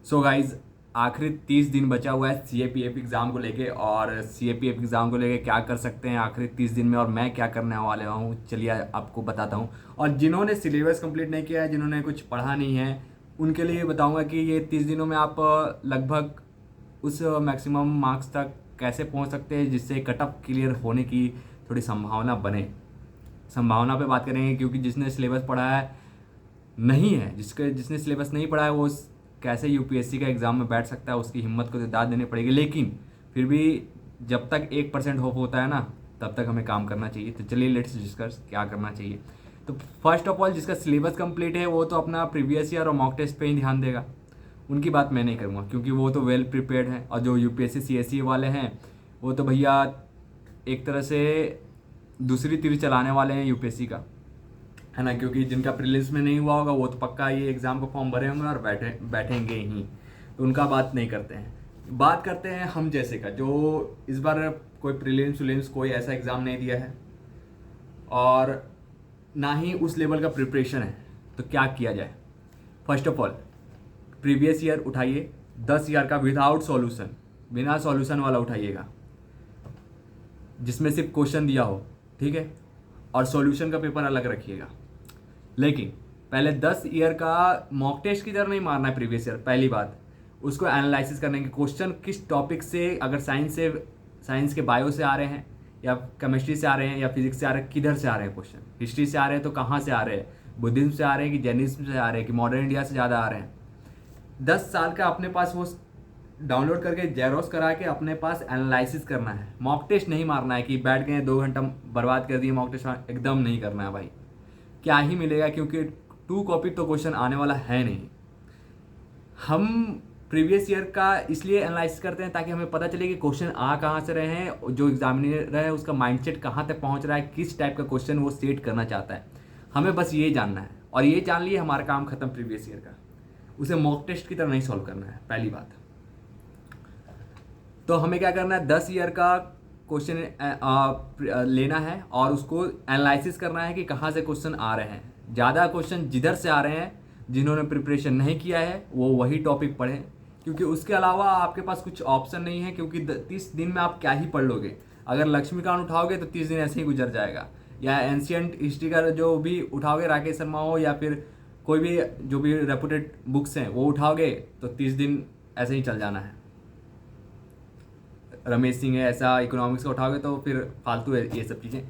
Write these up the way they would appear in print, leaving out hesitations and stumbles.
So guys आखिरी 30 दिन बचा हुआ है CAPF एग्ज़ाम को लेके। और CAPF एग्ज़ाम को लेके क्या कर सकते हैं आखिरी 30 दिन में, और मैं क्या करने वाले हूँ चलिए आपको बताता हूँ। और जिन्होंने सिलेबस कंप्लीट नहीं किया है, जिन्होंने कुछ पढ़ा नहीं है, उनके लिए बताऊँगा कि ये 30 दिनों में आप लगभग उस मैक्सिमम मार्क्स तक कैसे पहुँच सकते हैं जिससे कट ऑफ क्लियर होने की थोड़ी संभावना बने। संभावना पे बात करेंगे क्योंकि जिसने सिलेबस पढ़ा है नहीं है, जिसने सिलेबस नहीं पढ़ा है वो कैसे UPSC का एग्ज़ाम में बैठ सकता है, उसकी हिम्मत को तो दाद देनी पड़ेगी। लेकिन फिर भी जब तक 1% होप होता है ना, तब तक हमें काम करना चाहिए। तो चलिए लेट्स डिस्कस क्या करना चाहिए। तो फर्स्ट ऑफ ऑल जिसका सिलेबस कंप्लीट है वो तो अपना प्रीवियस ईयर और मॉक टेस्ट पे ही ध्यान देगा। उनकी बात मैं नहीं करूँगा क्योंकि वो तो वेल प्रिपेयर्ड है। और जो UPSC CSE वाले हैं वो तो भैया एक तरह से दूसरी तीर चलाने वाले हैं UPSC का, है ना। क्योंकि जिनका प्रीलिम्स में नहीं हुआ होगा वो तो पक्का ये एग्ज़ाम का फॉर्म भरे होंगे और बैठेंगे ही। तो उनका बात नहीं करते हैं। बात करते हैं हम जैसे का, जो इस बार कोई प्रीलिम्स कोई ऐसा एग्ज़ाम नहीं दिया है और ना ही उस लेवल का प्रिपरेशन है। तो क्या किया जाए? First of all previous year उठाइए, 10 ईयर का विदाउट सॉल्यूशन, बिना सॉल्यूशन वाला उठाइएगा जिसमें सिर्फ क्वेश्चन दिया हो, ठीक है। और सॉल्यूशन का पेपर अलग रखिएगा। लेकिन पहले 10 ईयर का मॉक टेस्ट की तरह नहीं मारना है प्रीवियस ईयर। पहली बात, उसको एनालिसिस करने के क्वेश्चन किस टॉपिक से, अगर साइंस के बायो से आ रहे हैं या केमिस्ट्री से आ रहे हैं या फिजिक्स से आ रहे हैं, किधर से आ रहे हैं क्वेश्चन। हिस्ट्री से आ रहे हैं तो कहाँ से आ रहे हैं, बुद्धिज्म से आ रहे हैं कि जैनिज्म से आ रहे हैं कि मॉडर्न इंडिया से ज़्यादा आ रहे हैं। 10 साल का अपने पास वो डाउनलोड करके जेरोक्स करा के अपने पास एनालिसिस करना है। मॉक टेस्ट नहीं मारना है कि बैठ गए 2 घंटा बर्बाद कर दिए मॉक टेस्ट, एकदम नहीं करना है भाई। क्या ही मिलेगा, क्योंकि 2 कॉपी तो क्वेश्चन आने वाला है नहीं। हम प्रीवियस ईयर का इसलिए एनालिसिस करते हैं ताकि हमें पता चले कि क्वेश्चन आ कहाँ से रहे हैं, जो एग्जामिनर है उसका माइंडसेट कहाँ तक पहुँच रहा है, किस टाइप का क्वेश्चन वो सेट करना चाहता है। हमें बस ये जानना है, और ये जान लिए हमारा काम खत्म प्रीवियस ईयर का। उसे मॉक टेस्ट की तरह नहीं सॉल्व करना है, पहली बात। तो हमें क्या करना है, 10 ईयर का क्वेश्चन लेना है और उसको एनालिसिस करना है कि कहाँ से क्वेश्चन आ रहे हैं। ज़्यादा क्वेश्चन जिधर से आ रहे हैं, जिन्होंने प्रिपरेशन नहीं किया है वो वही टॉपिक पढ़ें, क्योंकि उसके अलावा आपके पास कुछ ऑप्शन नहीं है। क्योंकि 30 दिन में आप क्या ही पढ़ लोगे। अगर लक्ष्मीकांत उठाओगे तो 30 दिन ऐसे ही गुजर जाएगा, या एंशियंट हिस्ट्री का जो भी उठाओगे, राकेश शर्मा हो या फिर कोई भी जो भी रेपुटेड बुक्स हैं वो उठाओगे तो 30 दिन ऐसे ही चल जाना है। रमेश सिंह है ऐसा, इकोनॉमिक्स का उठाओगे तो फिर फालतू है ये सब चीज़ें।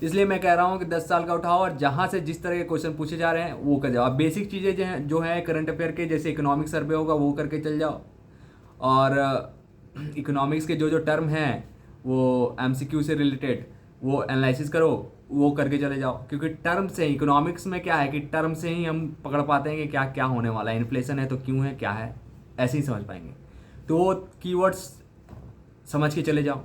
इसलिए मैं कह रहा हूँ कि 10 साल का उठाओ और जहाँ से जिस तरह के क्वेश्चन पूछे जा रहे हैं वो कर जाओ। अब बेसिक चीज़ें जो हैं करंट अफेयर के, जैसे इकोनॉमिक सर्वे होगा वो करके चल जाओ। और इकोनॉमिक्स के जो टर्म हैं वो MCQ से रिलेटेड वो एनालिसिस करो, वो करके चले जाओ। क्योंकि टर्म से, इकोनॉमिक्स में क्या है कि टर्म से ही हम पकड़ पाते हैं कि क्या क्या होने वाला है। इन्फ्लेशन है तो क्यों है, क्या है, ऐसे ही समझ पाएंगे। तो वो कीवर्ड्स समझ के चले जाओ।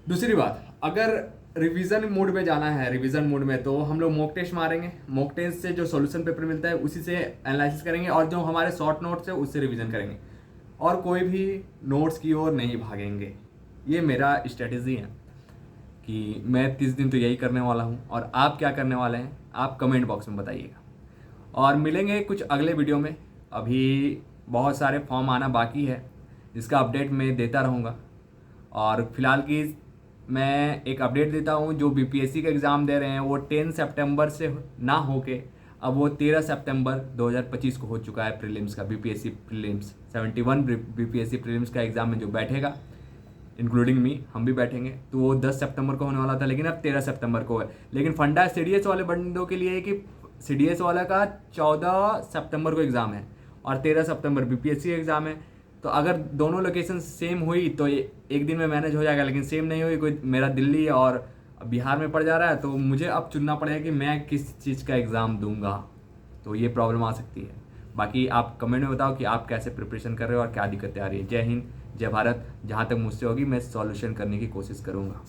दूसरी बात, अगर रिवीजन मोड में जाना है, रिवीजन मोड में तो हम लोग मॉक टेस्ट मारेंगे। मॉक टेस्ट से जो सॉल्यूशन पेपर मिलता है उसी से एनालिसिस करेंगे, और जो हमारे शॉर्ट नोट्स है उससे रिवीजन करेंगे, और कोई भी नोट्स की ओर नहीं भागेंगे। ये मेरा स्ट्रेटेजी है कि मैं 30 दिन तो यही करने वाला हूँ। और आप क्या करने वाले हैं आप कमेंट बॉक्स में बताइएगा। और मिलेंगे कुछ अगले वीडियो में। अभी बहुत सारे फॉर्म आना बाकी है जिसका अपडेट मैं देता रहूँगा। और फिलहाल की मैं एक अपडेट देता हूँ, जो BPSC का एग्ज़ाम दे रहे हैं वो 10 सितंबर से ना होके अब वो 13 सितंबर 2025 को हो चुका है प्रीलिम्स का। BPSC प्रीलिम्स 71 BPSC प्रीलिम्स का एग्ज़ाम में जो बैठेगा, इंक्लूडिंग मी, हम भी बैठेंगे, तो वो 10 सितंबर को होने वाला था, लेकिन अब 13 सितंबर को है। लेकिन फंडा CDS वाले बंदों के लिए है कि CDS वाला का 14 सितंबर को एग्ज़ाम है और 13 सितंबर BPSC एग्ज़ाम है। तो अगर दोनों लोकेशन सेम हुई तो एक दिन में मैनेज हो जाएगा, लेकिन सेम नहीं हुई, कोई मेरा दिल्ली और बिहार में पड़ जा रहा है, तो मुझे अब चुनना पड़ेगा कि मैं किस चीज़ का एग्ज़ाम दूंगा। तो ये प्रॉब्लम आ सकती है। बाकी आप कमेंट में बताओ कि आप कैसे प्रिपरेशन कर रहे हो और क्या दिक्कतें आ रही है। जय हिंद, जय भारत। जहाँ तक मुझसे होगी मैं सॉल्यूशन करने की कोशिश करूँगा।